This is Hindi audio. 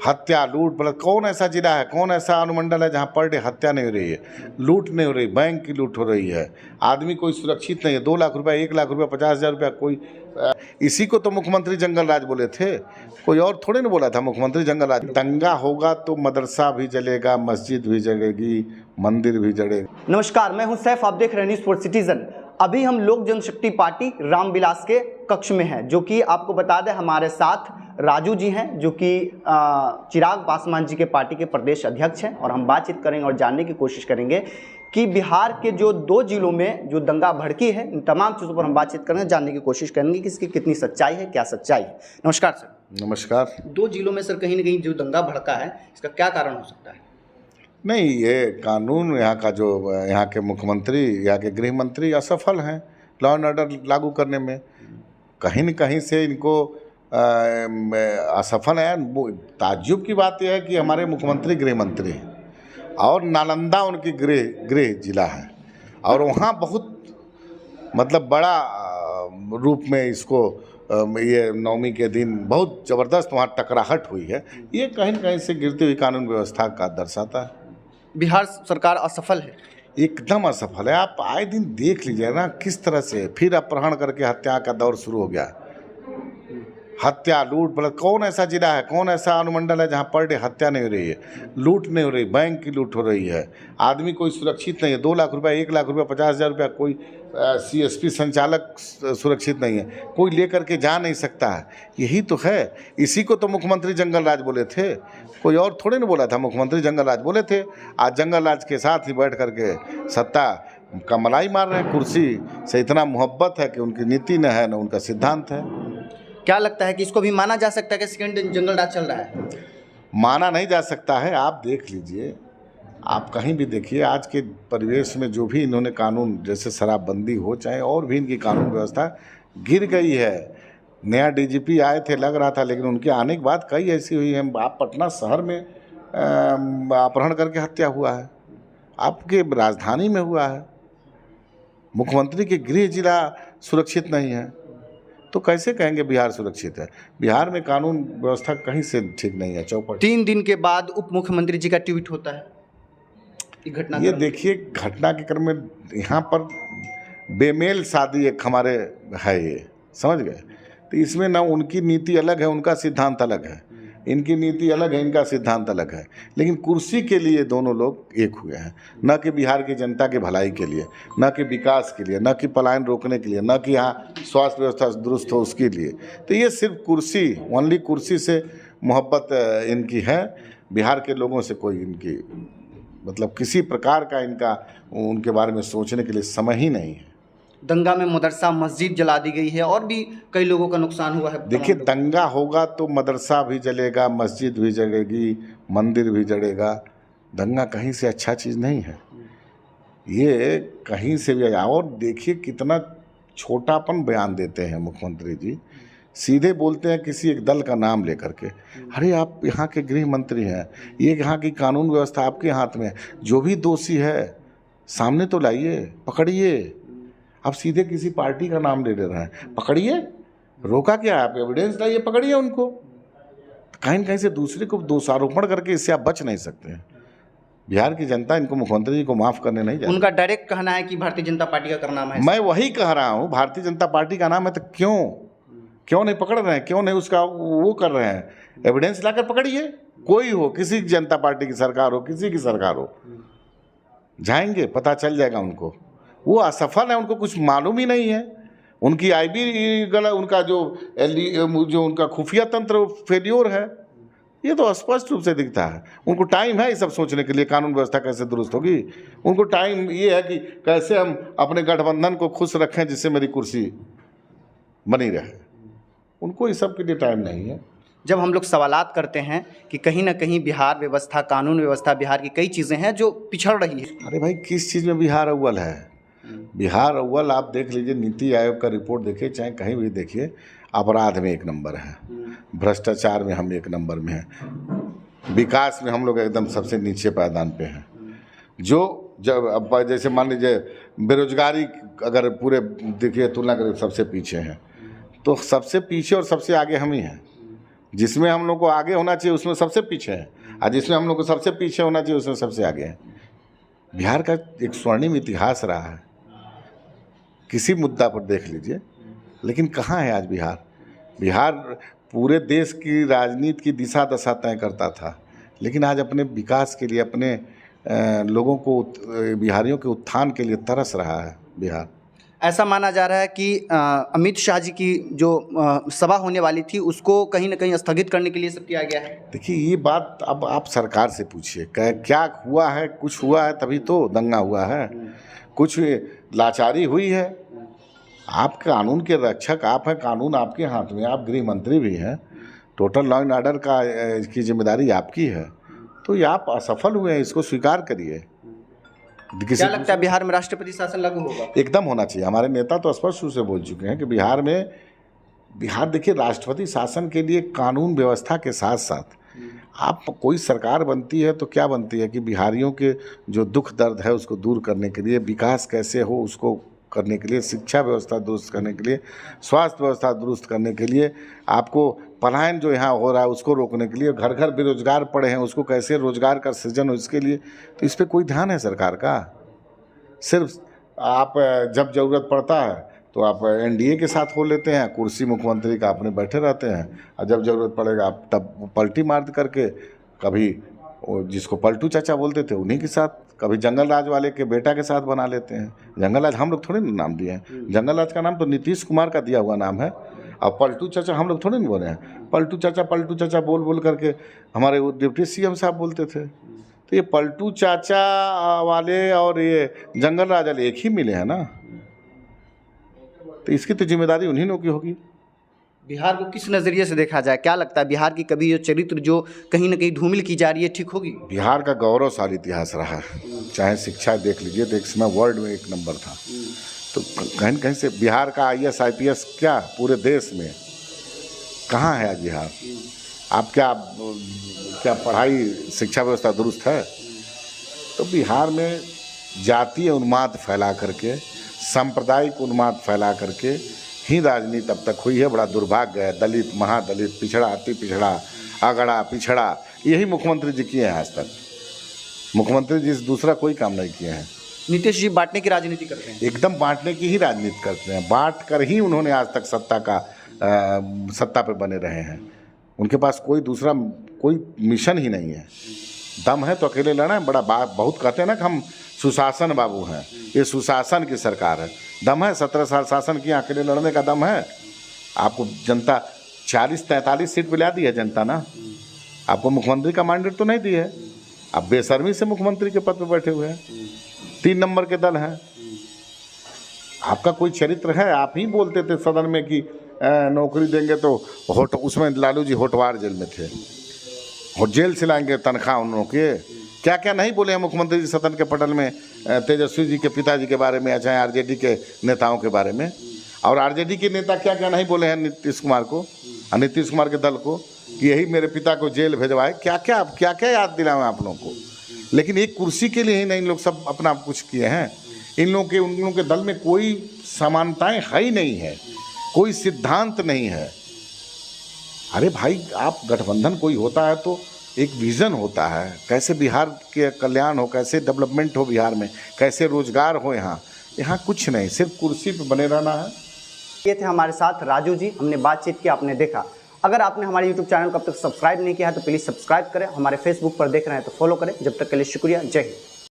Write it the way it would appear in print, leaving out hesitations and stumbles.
हत्या लूट मतलब कौन ऐसा जिला है, कौन ऐसा अनुमंडल है जहाँ पर डे हत्या नहीं हो रही है, लूट नहीं हो रही, बैंक की लूट हो रही है, आदमी कोई सुरक्षित नहीं है। 2 लाख रुपया, 1 लाख रुपया, 50,000 रुपया कोई इसी को तो मुख्यमंत्री जंगल राज बोले थे, कोई और थोड़े ना बोला था मुख्यमंत्री जंगल राज। दंगा होगा तो मदरसा भी जलेगा, मस्जिद भी जलेगी, मंदिर भी जलेगा। नमस्कार, मैं हूं सैफ, आप देख रहे हैं न्यूज़ फॉर सिटीजन। अभी हम लोक जनशक्ति पार्टी रामविलास के कक्ष में हैं, जो कि आपको बता दें हमारे साथ राजू जी हैं, जो कि चिराग पासवान जी के पार्टी के प्रदेश अध्यक्ष हैं। और हम बातचीत करेंगे और जानने की कोशिश करेंगे कि बिहार के जो 2 जिलों में जो दंगा भड़की है, इन तमाम चीज़ों पर हम बातचीत करेंगे, जानने की कोशिश करेंगे कि इसकी कितनी सच्चाई है, क्या सच्चाई है। नमस्कार सर। नमस्कार। 2 जिलों में सर कहीं ना कहीं जो दंगा भड़का है, इसका क्या कारण हो सकता है? नहीं, ये कानून यहाँ का जो यहाँ के मुख्यमंत्री, यहाँ के गृह मंत्री असफल हैं लॉ एंड ऑर्डर लागू करने में। कहीं न कहीं से इनको असफल है। ताज्जुब की बात यह है कि हमारे मुख्यमंत्री गृह मंत्री हैं और नालंदा उनकी गृह जिला है, और वहाँ बहुत मतलब बड़ा रूप में इसको ये नवमी के दिन बहुत ज़बरदस्त वहाँ टकराहट हुई है। ये कहीं न कहीं से गिरती हुई कानून व्यवस्था का दर्शाता है। बिहार सरकार असफल है, एकदम असफल है। आप आए दिन देख लीजिए ना किस तरह से फिर अपहरण करके हत्या का दौर शुरू हो गया। हत्या लूट मतलब कौन ऐसा जिला है, कौन ऐसा अनुमंडल है जहाँ पर डे हत्या नहीं हो रही है, लूट नहीं हो रही, बैंक की लूट हो रही है, आदमी कोई सुरक्षित नहीं है। 2 लाख रुपया, 1 लाख रुपया, 50,000 रुपया कोई CSP संचालक सुरक्षित नहीं है, कोई लेकर के जा नहीं सकता है। यही तो है, इसी को तो मुख्यमंत्री जंगल राज बोले थे, कोई और थोड़े ना बोला था। मुख्यमंत्री जंगल राज बोले थे। आज जंगल राज के साथ ही बैठ करके सत्ता का मलाई मार रहे हैं। कुर्सी से इतना मोहब्बत है कि उनकी नीति न है न उनका सिद्धांत है। क्या लगता है कि इसको भी माना जा सकता है कि सेकंड जंगल राज चल रहा है? माना नहीं जा सकता है। आप देख लीजिए, आप कहीं भी देखिए, आज के परिवेश में जो भी इन्होंने कानून, जैसे शराबबंदी हो चाहे और भी इनकी कानून व्यवस्था गिर गई है। नया DGP आए थे, लग रहा था, लेकिन उनके आने के बाद कई ऐसी हुई है। आप पटना शहर में अपहरण करके हत्या हुआ है, आपके राजधानी में हुआ है, मुख्यमंत्री के गृह जिला सुरक्षित नहीं है, तो कैसे कहेंगे बिहार सुरक्षित है? बिहार में कानून व्यवस्था कहीं से ठीक नहीं है। चौपट 3 दिन के बाद उप मुख्यमंत्री जी का ट्वीट होता है घटना। ये देखिए, घटना के क्रम में यहाँ पर बेमेल शादी एक हमारे है, ये समझ गए। तो इसमें ना उनकी नीति अलग है, उनका सिद्धांत अलग है, इनकी नीति अलग है, इनका सिद्धांत अलग है। लेकिन कुर्सी के लिए दोनों लोग एक हुए हैं, न कि बिहार की जनता की भलाई के लिए, न कि विकास के लिए, न कि पलायन रोकने के लिए, न कि यहाँ स्वास्थ्य व्यवस्था दुरुस्त हो उसके लिए। तो ये सिर्फ कुर्सी, ओनली कुर्सी से मोहब्बत इनकी है। बिहार के लोगों से कोई इनकी मतलब किसी प्रकार का इनका उनके बारे में सोचने के लिए समय ही नहीं है। दंगा में मदरसा मस्जिद जला दी गई है और भी कई लोगों का नुकसान हुआ है। देखिए, दंगा होगा तो मदरसा भी जलेगा, मस्जिद भी जलेगी, मंदिर भी जलेगा। दंगा कहीं से अच्छा चीज़ नहीं है, ये कहीं से भी आया। और देखिए कितना छोटापन बयान देते हैं मुख्यमंत्री जी, सीधे बोलते हैं किसी एक दल का नाम लेकर के। अरे आप यहाँ के गृह मंत्री हैं, ये यहाँ की कानून व्यवस्था आपके हाथ में है। जो भी दोषी है सामने तो लाइए, पकड़िए। आप सीधे किसी पार्टी का नाम ले रहे हैं, पकड़िए। रोका क्या? आप एविडेंस लाइए, पकड़िए उनको। कहीं न कहीं से दूसरे को दोषारोपण करके इससे आप बच नहीं सकते हैं। बिहार की जनता इनको मुख्यमंत्री जी को माफ़ करने नहीं जाएगी। उनका डायरेक्ट कहना है कि भारतीय जनता पार्टी का नाम है। मैं वही कह रहा हूँ, भारतीय जनता पार्टी का नाम है, तो क्यों नहीं पकड़ रहे हैं? क्यों नहीं उसका वो कर रहे हैं? एविडेंस लाकर पकड़िए। कोई हो, किसी जनता पार्टी की सरकार हो, किसी की सरकार हो, जाएंगे, पता चल जाएगा उनको। वो असफल है, उनको कुछ मालूम ही नहीं है। उनकी IB गलत, उनका जो उनका खुफिया तंत्र फेल्योर है, ये तो स्पष्ट रूप से दिखता है। उनको टाइम है ये सब सोचने के लिए, कानून व्यवस्था कैसे दुरुस्त होगी। उनको टाइम ये है कि कैसे हम अपने गठबंधन को खुश रखें जिससे मेरी कुर्सी बनी रहे। उनको इस सब के लिए टाइम नहीं है। जब हम लोग सवालात करते हैं कि कहीं ना कहीं बिहार व्यवस्था, कानून व्यवस्था, बिहार की कई चीज़ें हैं जो पिछड़ रही है। अरे भाई, किस चीज़ में बिहार अव्वल है? बिहार अव्वल आप देख लीजिए, नीति आयोग का रिपोर्ट देखिए, चाहे कहीं भी देखिए, अपराध में 1 नंबर है, भ्रष्टाचार में हम 1 नंबर में हैं, विकास में हम लोग एकदम सबसे नीचे पायदान पे हैं। जब अब जैसे मान लीजिए बेरोजगारी अगर पूरे देखिए तुलना करें, सबसे पीछे हैं, तो सबसे पीछे और सबसे आगे हम ही हैं। जिसमें हम लोग को आगे होना चाहिए उसमें सबसे पीछे है, और जिसमें हम लोग को सबसे पीछे होना चाहिए उसमें सबसे आगे है। बिहार का एक स्वर्णिम इतिहास रहा है, किसी मुद्दा पर देख लीजिए, लेकिन कहाँ है आज बिहार। बिहार पूरे देश की राजनीति की दिशा दशा तय करता था, लेकिन आज अपने विकास के लिए, अपने लोगों को, बिहारियों के उत्थान के लिए तरस रहा है बिहार। ऐसा माना जा रहा है कि अमित शाह जी की जो सभा होने वाली थी उसको कहीं ना कहीं स्थगित करने के लिए सब किया गया है। देखिए, ये बात अब आप सरकार से पूछिए, क्या हुआ है। कुछ हुआ है तभी तो दंगा हुआ है, कुछ लाचारी हुई है। आप कानून के रक्षक आप हैं, कानून आपके हाथ में, आप गृह मंत्री भी हैं, टोटल लॉ एंड ऑर्डर की जिम्मेदारी आपकी है, तो ये आप असफल हुए हैं, इसको स्वीकार करिए। क्या लगता है बिहार में राष्ट्रपति शासन लागू होगा? एकदम होना चाहिए। हमारे नेता तो स्पष्ट रूप से बोल चुके हैं कि बिहार देखिए, राष्ट्रपति शासन के लिए कानून व्यवस्था के साथ साथ आप कोई सरकार बनती है तो क्या बनती है कि बिहारियों के जो दुख दर्द है उसको दूर करने के लिए, विकास कैसे हो उसको करने के लिए, शिक्षा व्यवस्था दुरुस्त करने के लिए, स्वास्थ्य व्यवस्था दुरुस्त करने के लिए, आपको पलायन जो यहाँ हो रहा है उसको रोकने के लिए, घर घर बेरोजगार पड़े हैं उसको कैसे रोजगार का सृजन हो इसके लिए, तो इस पर कोई ध्यान है सरकार का। सिर्फ आप जब ज़रूरत पड़ता है तो आप एनडीए के साथ हो लेते हैं, कुर्सी मुख्यमंत्री का अपने बैठे रहते हैं, और जब ज़रूरत पड़ेगा आप तब पलटी मार करके, कभी जिसको पलटू चाचा बोलते थे उन्हीं के साथ, कभी जंगल राज वाले के बेटा के साथ बना लेते हैं। जंगल राज हम लोग थोड़े ना नाम दिए हैं, जंगल राज का नाम तो नीतीश कुमार का दिया हुआ नाम है, और पलटू चाचा हम लोग थोड़े नहीं बोले हैं। पलटू चाचा बोल करके हमारे वो डिप्टी सीएम साहब बोलते थे। तो ये पलटू चाचा वाले और ये जंगल राज वाले एक ही मिले हैं ना, तो इसकी तो जिम्मेदारी उन्हीं लोगों की होगी। बिहार को किस नज़रिए से देखा जाए? क्या लगता है बिहार की कभी जो चरित्र जो कहीं ना कहीं धूमिल की जा रही है ठीक होगी? बिहार का गौरवशाली इतिहास रहा है, चाहे शिक्षा देख लीजिए तो एक समय वर्ल्ड में 1 नंबर था, तो कहीं न कहीं से बिहार का IAS IPS क्या पूरे देश में कहाँ है आज बिहार? आप क्या पढ़ाई शिक्षा व्यवस्था दुरुस्त है? तो बिहार में जातीय उन्माद फैला करके, सांप्रदायिक उन्माद फैला करके ही राजनीति अब तक हुई है। बड़ा दुर्भाग्य है। दलित, महादलित, पिछड़ा, अति पिछड़ा, अगड़ा, पिछड़ा, यही मुख्यमंत्री जी किए हैं आज तक। मुख्यमंत्री जी दूसरा कोई काम नहीं किए हैं। नीतीश जी बांटने की राजनीति करते हैं, एकदम बांटने की ही राजनीति करते हैं। बांट कर ही उन्होंने आज तक सत्ता पे बने रहे हैं। उनके पास कोई मिशन ही नहीं है। दम है तो अकेले लड़ना है। बहुत कहते हैं ना कि हम सुशासन बाबू हैं, ये सुशासन की सरकार है। दम है 17 साल शासन किया, अकेले लड़ने का दम है? आपको जनता 40-43 सीट पे ला दी है जनता ना, आपको मुख्यमंत्री का मैंडेट तो नहीं दी है। आप बेशर्मी से मुख्यमंत्री के पद पे बैठे हुए हैं। 3 नंबर के दल हैं। आपका कोई चरित्र है? आप ही बोलते थे सदन में कि नौकरी देंगे तो उसमें लालू जी होटवार जेल में थे, जेल से लाएंगे तनख्वाह उन लोगों के। क्या क्या नहीं बोले हैं मुख्यमंत्री जी सदन के पटल में, तेजस्वी जी के पिताजी के बारे में, या चाहे आरजेडी के नेताओं के बारे में। और आरजेडी के नेता क्या क्या नहीं बोले हैं नीतीश कुमार को, नीतीश कुमार के दल को, कि यही मेरे पिता को जेल भेजवाए। क्या क्या याद दिलाएं आप लोगों को। लेकिन एक कुर्सी के लिए ही नहीं, लोग सब अपना कुछ किए हैं। उन लोगों के दल में कोई समानताएं है ही नहीं है, कोई सिद्धांत नहीं है। अरे भाई, आप गठबंधन कोई होता है तो एक विज़न होता है, कैसे बिहार के कल्याण हो, कैसे डेवलपमेंट हो बिहार में, कैसे रोजगार हो। यहाँ कुछ नहीं, सिर्फ कुर्सी पे बने रहना है। ये थे हमारे साथ राजू जी, हमने बातचीत की, आपने देखा। अगर आपने हमारे YouTube चैनल को अब तक सब्सक्राइब नहीं किया है तो प्लीज़ सब्सक्राइब करें। हमारे फेसबुक पर देख रहे हैं तो फॉलो करें। जब तक के लिए शुक्रिया। जय हिंद।